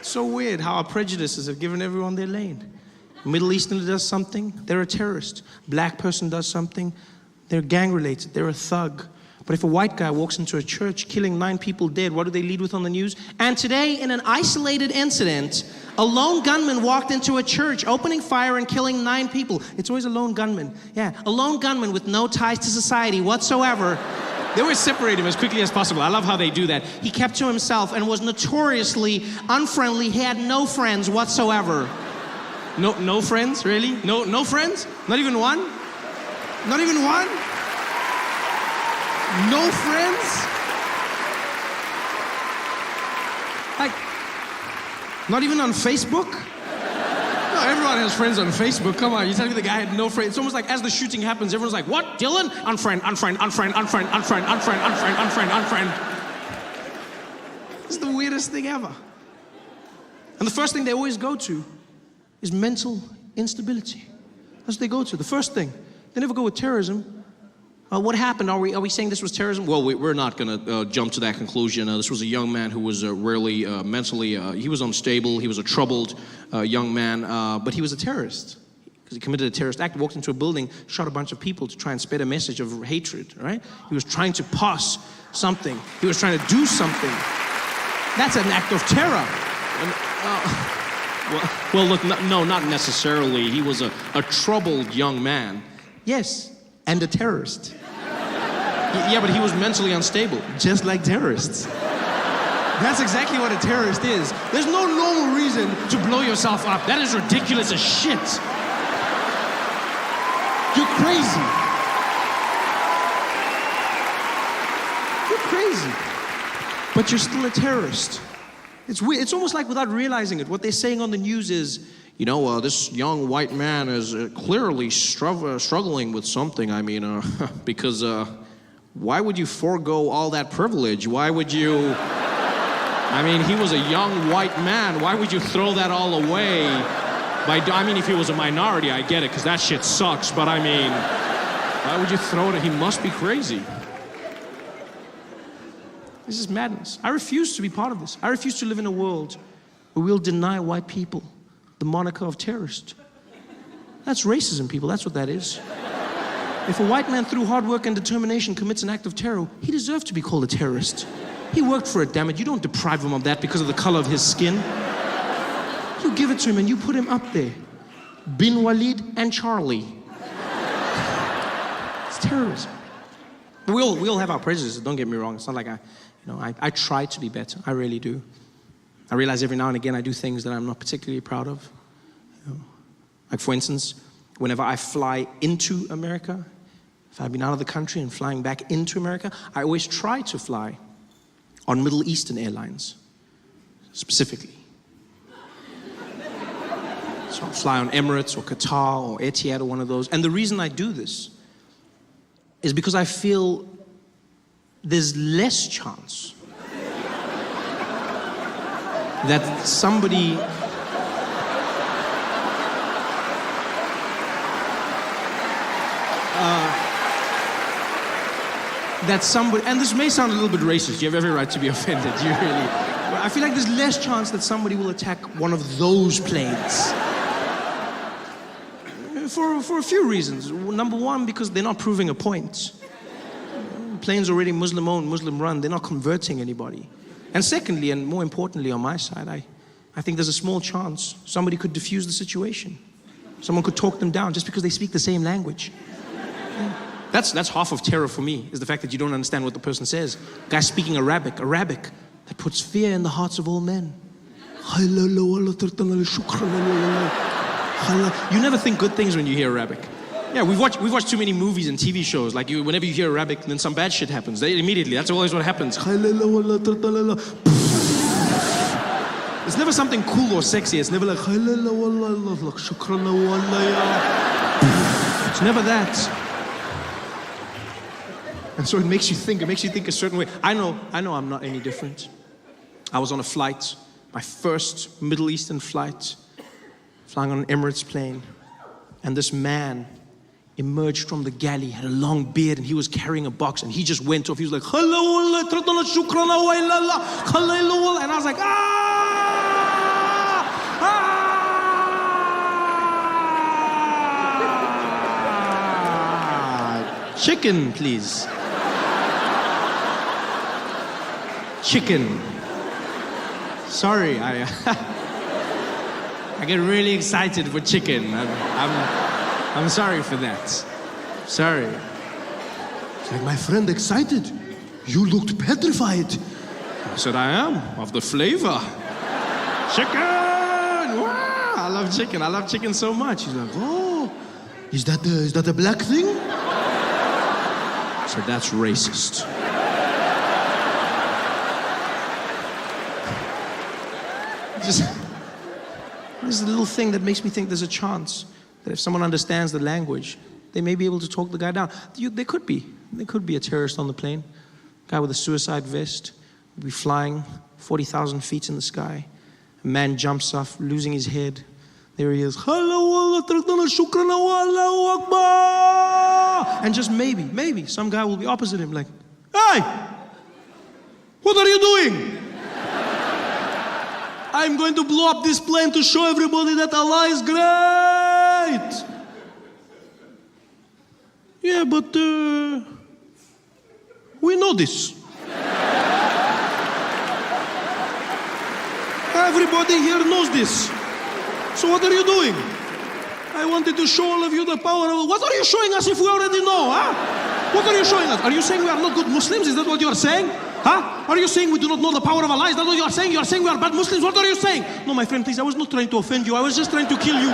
So weird how our prejudices have given everyone their lane. Middle Easterner does something, they're a terrorist. Black person does something, they're gang related, they're a thug. But if a white guy walks into a church killing 9 people dead, what do they lead with on the news? And today, in an isolated incident, a lone gunman walked into a church, opening fire and killing 9 people. It's always a lone gunman. Yeah, a lone gunman with no ties to society whatsoever. They always separate him as quickly as possible. I love how they do that. He kept to himself and was notoriously unfriendly. He had no friends whatsoever. No friends, really? No friends? Not even one? Not even one? No friends? Like, not even on Facebook? No, everyone has friends on Facebook. Come on, you telling me the guy had no friends? It's almost like as the shooting happens, everyone's like, what, Dylan? Unfriend. This is the weirdest thing ever. And the first thing they always go to is mental instability. That's what they go to, the first thing. They never go with terrorism. What happened? Are we saying this was terrorism? Well, we're not going to jump to that conclusion. This was a young man who was rarely mentally, he was unstable. He was a troubled young man, but he was a terrorist because he committed a terrorist act, walked into a building, shot a bunch of people to try and spread a message of hatred, right? He was trying to pass something. He was trying to do something. That's an act of terror. Well, look, no, not necessarily. He was a troubled young man. Yes, and a terrorist. Yeah, but he was mentally unstable. Just like terrorists. That's exactly what a terrorist is. There's no normal reason to blow yourself up. That is ridiculous as shit. You're crazy. You're crazy. But you're still a terrorist. It's weird. It's almost like without realizing it, what they're saying on the news is, you know, this young white man is clearly struggling with something. I mean, because why would you forego all that privilege? Why would you... I mean, he was a young white man. Why would you throw that all away? I mean, if he was a minority, I get it, because that shit sucks. But I mean, why would you throw it? He must be crazy. This is madness. I refuse to be part of this. I refuse to live in a world where we'll deny white people the moniker of terrorist. That's racism, people. That's what that is. If a white man through hard work and determination commits an act of terror, he deserves to be called a terrorist. He worked for it, damn it. You don't deprive him of that because of the color of his skin. You give it to him and you put him up there. Bin Walid and Charlie. It's terrorism. We all have our prejudices, don't get me wrong. It's not like I try to be better. I really do. I realize every now and again I do things that I'm not particularly proud of. Like for instance, whenever I fly into America, if I've been out of the country and flying back into America, I always try to fly on Middle Eastern Airlines, specifically. So I'll fly on Emirates or Qatar or Etihad or one of those. And the reason I do this is because I feel there's less chance that somebody and this may sound a little bit racist, you have every right to be offended, you really. But I feel like there's less chance that somebody will attack one of those planes. For a few reasons. Number one, because they're not proving a point. Plane's already Muslim-owned, Muslim-run, they're not converting anybody. And secondly, and more importantly on my side, I think there's a small chance somebody could diffuse the situation. Someone could talk them down just because they speak the same language. Yeah. That's half of terror for me, is the fact that you don't understand what the person says. Guy speaking Arabic, that puts fear in the hearts of all men. You never think good things when you hear Arabic. Yeah, we've watched too many movies and TV shows. Like whenever you hear Arabic, then some bad shit happens. That's always what happens. It's never something cool or sexy. It's never like it's never that. And so it makes you think a certain way. I know I'm not any different. I was on a flight, my first Middle Eastern flight, flying on an Emirates plane, and this man emerged from the galley, had a long beard, and he was carrying a box, and he just went off. He was like, and I was like, ah! Chicken, please. Chicken. Sorry, I get really excited for chicken. I'm sorry for that. Sorry. It's like, my friend, excited. You looked petrified. I said, I am, of the flavor. Chicken! Wow! I love chicken. I love chicken so much. He's like, Oh, is that a black thing? I said, that's racist. There's a little thing that makes me think there's a chance that if someone understands the language, they may be able to talk the guy down. There could be a terrorist on the plane, a guy with a suicide vest, be flying 40,000 feet in the sky. A man jumps off, losing his head. There he is. And just maybe, some guy will be opposite him, like, hey, what are you doing? I'm going to blow up this plane to show everybody that Allah is great. Yeah, but we know this. Everybody here knows this. So what are you doing? I wanted to show all of you the power of... What are you showing us if we already know, huh? What are you showing us? Are you saying we are not good Muslims? Is that what you are saying? Huh? Are you saying we do not know the power of Allah? Is that what you are saying? You are saying we are bad Muslims? What are you saying? No, my friend, please, I was not trying to offend you. I was just trying to kill you.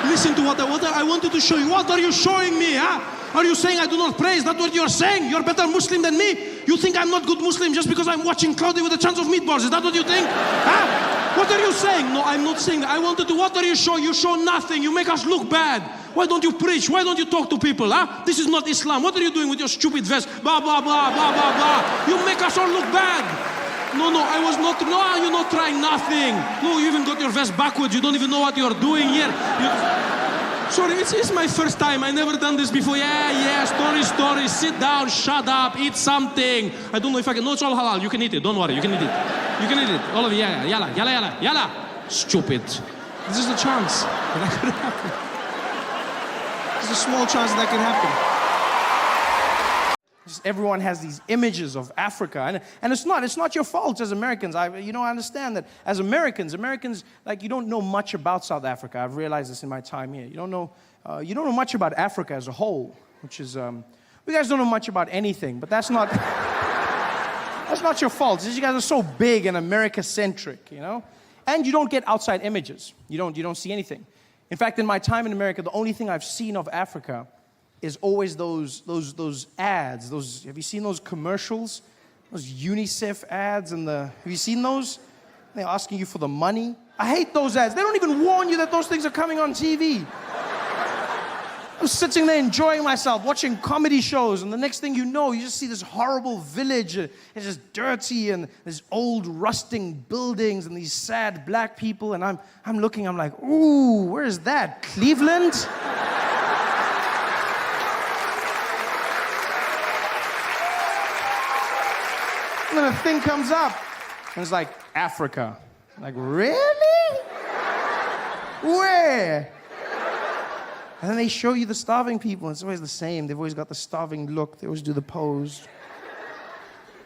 Listen to what I wanted to show you. What are you showing me, huh? Are you saying I do not pray? Is that what you are saying? You're a better Muslim than me? You think I'm not good Muslim just because I'm watching Cloudy with a Chance of Meatballs? Is that what you think? Huh? What are you saying? No, I'm not saying that. I wanted to, what are you showing? You show nothing. You make us look bad. Why don't you preach? Why don't you talk to people, huh? This is not Islam. What are you doing with your stupid vest? Blah, blah, blah, blah, blah, blah. You make us all look bad. No, I was not, no, you're not trying nothing. No, you even got your vest backwards. You don't even know what you're doing here. Sorry, it's my first time. I never done this before. Yeah, story. Sit down, shut up, eat something. I don't know if I can. No, it's all halal. You can eat it. Don't worry. You can eat it. You can eat it. All of you. Yalla. Stupid. This is a chance that could happen. There's a small chance that could happen. Just everyone has these images of Africa, and it's not your fault as Americans. I understand that as Americans, like, you don't know much about South Africa. I've realized this in my time here. You don't know much about Africa as a whole, which is you guys don't know much about anything, but that's not your fault. It's just you guys are so big and America-centric, and you don't get outside images. You don't see anything. In fact, in my time in America, the only thing I've seen of Africa is always those ads. Have you seen those commercials? Those UNICEF ads have you seen those? They're asking you for the money. I hate those ads. They don't even warn you that those things are coming on TV. I'm sitting there enjoying myself, watching comedy shows, and the next thing you know, you just see this horrible village. It's just dirty, and there's old rusting buildings, and these sad black people, and I'm looking, I'm like, ooh, where is that? Cleveland? And then a thing comes up, and it's like, Africa. I'm like, really? Where? And then they show you the starving people, and it's always the same. They've always got the starving look. They always do the pose.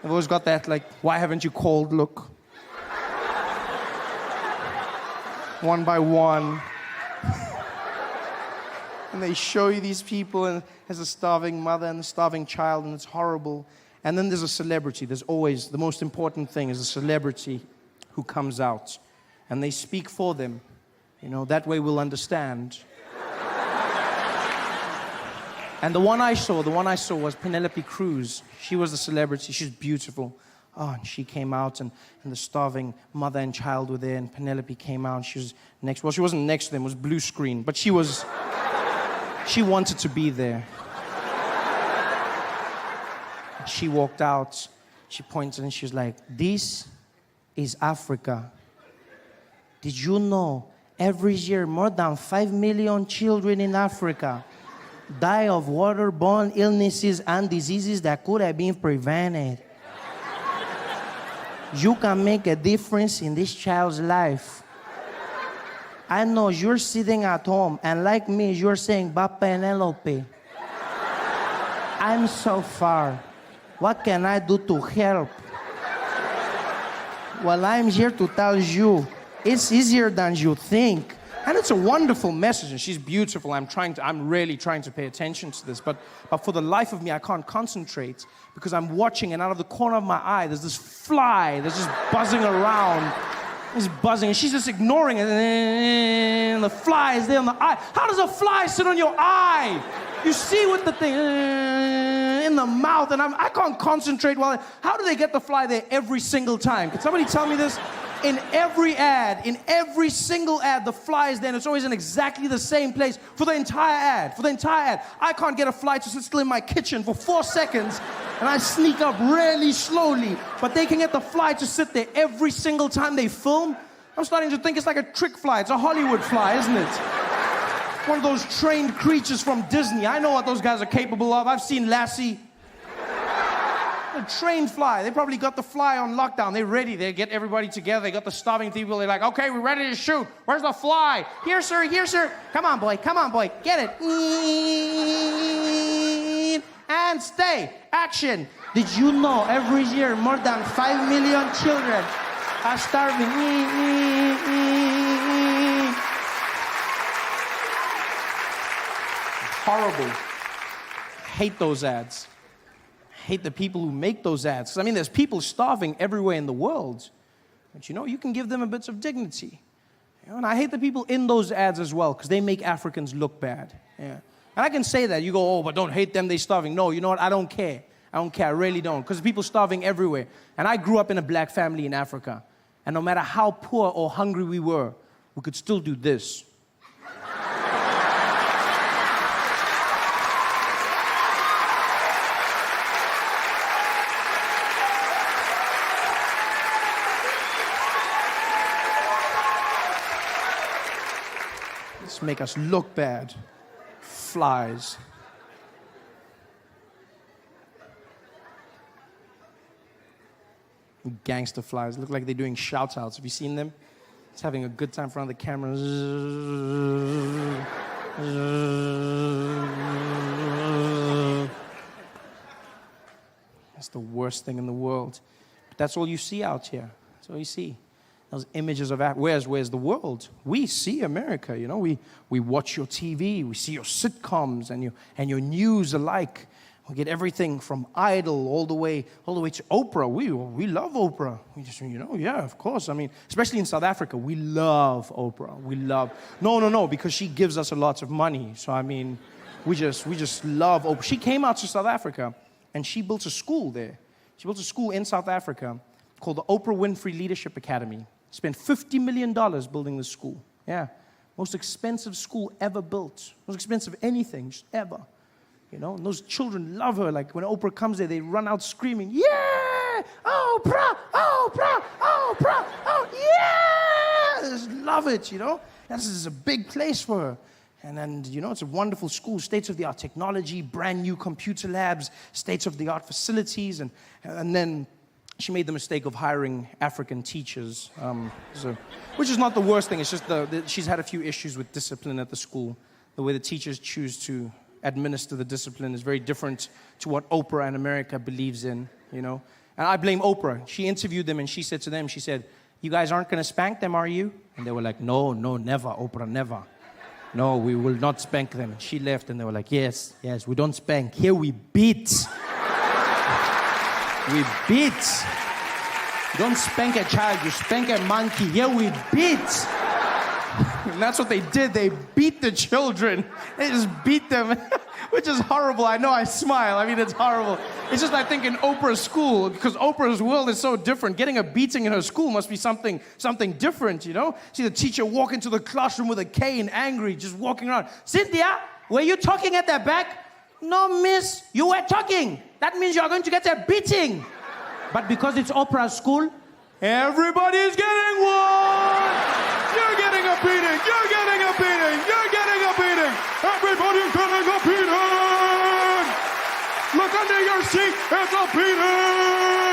They've always got that, like, why haven't you called look? One by one. And they show you these people, and there's a starving mother and a starving child, and it's horrible. And then there's a celebrity. There's always, the most important thing is a celebrity who comes out. And they speak for them. That way we'll understand. And the one I saw was Penelope Cruz. She was the celebrity. She's beautiful. Oh, and she came out, and the starving mother and child were there, and Penelope came out, and she was next. Well, she wasn't next to them. It was blue screen. But she wanted to be there. She walked out, she pointed, and she was like, this is Africa. Did you know every year more than 5 million children in Africa die of waterborne illnesses and diseases that could have been prevented? You can make a difference in this child's life. I know you're sitting at home, and like me, you're saying, Ba Penelope. I'm so far. What can I do to help? Well, I'm here to tell you, it's easier than you think. And it's a wonderful message, and she's beautiful. I'm really trying to pay attention to this, but for the life of me, I can't concentrate because I'm watching, and out of the corner of my eye, there's this fly that's just buzzing around. It's buzzing, and she's just ignoring it, and the fly is there on the eye. How does a fly sit on your eye? You see with the thing in the mouth, and I can't concentrate how do they get the fly there every single time? Can somebody tell me this? In every ad, in every single ad, the fly is there, and it's always in exactly the same place for the entire ad. I can't get a fly to sit still in my kitchen for 4 seconds, and I sneak up really slowly, but they can get the fly to sit there every single time they film. I'm starting to think it's like a trick fly. It's a Hollywood fly, isn't it? One of those trained creatures from Disney. I know what those guys are capable of. I've seen Lassie. A trained fly. They probably got the fly on lockdown. They're ready. They get everybody together. They got the starving people. They're like, okay, we're ready to shoot. Where's the fly? Here, sir. Here, sir. Come on, boy. Come on, boy. Get it. And stay. Action. Did you know every year more than 5 million children are starving? Horrible. Hate those ads. Hate the people who make those ads. 'Cause, I mean, there's people starving everywhere in the world. But you can give them a bit of dignity. And I hate the people in those ads as well, because they make Africans look bad. Yeah. And I can say that. You go, oh, but don't hate them, they're starving. No, you know what? I don't care. I don't care. I really don't. Because people starving everywhere. And I grew up in a black family in Africa. And no matter how poor or hungry we were, we could still do this. Make us look bad. Flies. Gangster flies. Look like they're doing shout-outs. Have you seen them? It's having a good time in front of the camera. That's the worst thing in the world. But that's all you see out here. That's all you see. Those images of where's the world? We see America, We watch your TV, we see your sitcoms and your news alike. We get everything from Idol all the way to Oprah. We love Oprah. We just yeah, of course. I mean, especially in South Africa, we love Oprah. We love no, because she gives us a lot of money. So I mean, we just love Oprah. She came out to South Africa and she built a school there. She built a school in South Africa called the Oprah Winfrey Leadership Academy. Spent $50 million building this school. Yeah. Most expensive school ever built. Most expensive anything, just ever. And those children love her. Like when Oprah comes there, they run out screaming, yeah! Oprah! Oprah! Oprah! Oh, yeah! They just love it, This is a big place for her. And then, it's a wonderful school, state-of-the-art technology, brand new computer labs, state-of-the-art facilities, and then she made the mistake of hiring African teachers, which is not the worst thing. It's just she's had a few issues with discipline at the school. The way the teachers choose to administer the discipline is very different to what Oprah and America believes in, And I blame Oprah. She interviewed them and she said to them, she said, you guys aren't going to spank them, are you? And they were like, no, never, Oprah, never. No, we will not spank them. And she left and they were like, yes, we don't spank. Here we beat. We beat. You don't spank a child, you spank a monkey. Here we beat. And that's what they did. They beat the children. They just beat them, which is horrible. I know I smile. I mean, it's horrible. It's just, I think, in Oprah's school, because Oprah's world is so different. Getting a beating in her school must be something different, See the teacher walk into the classroom with a cane, angry, just walking around. Cynthia, were you talking at the back? No, miss, you were talking. That means you are going to get a beating. But because it's Oprah's school, everybody's getting one. You're getting a beating. You're getting a beating. You're getting a beating. Everybody's getting a beating. Look under your seat. It's a beating.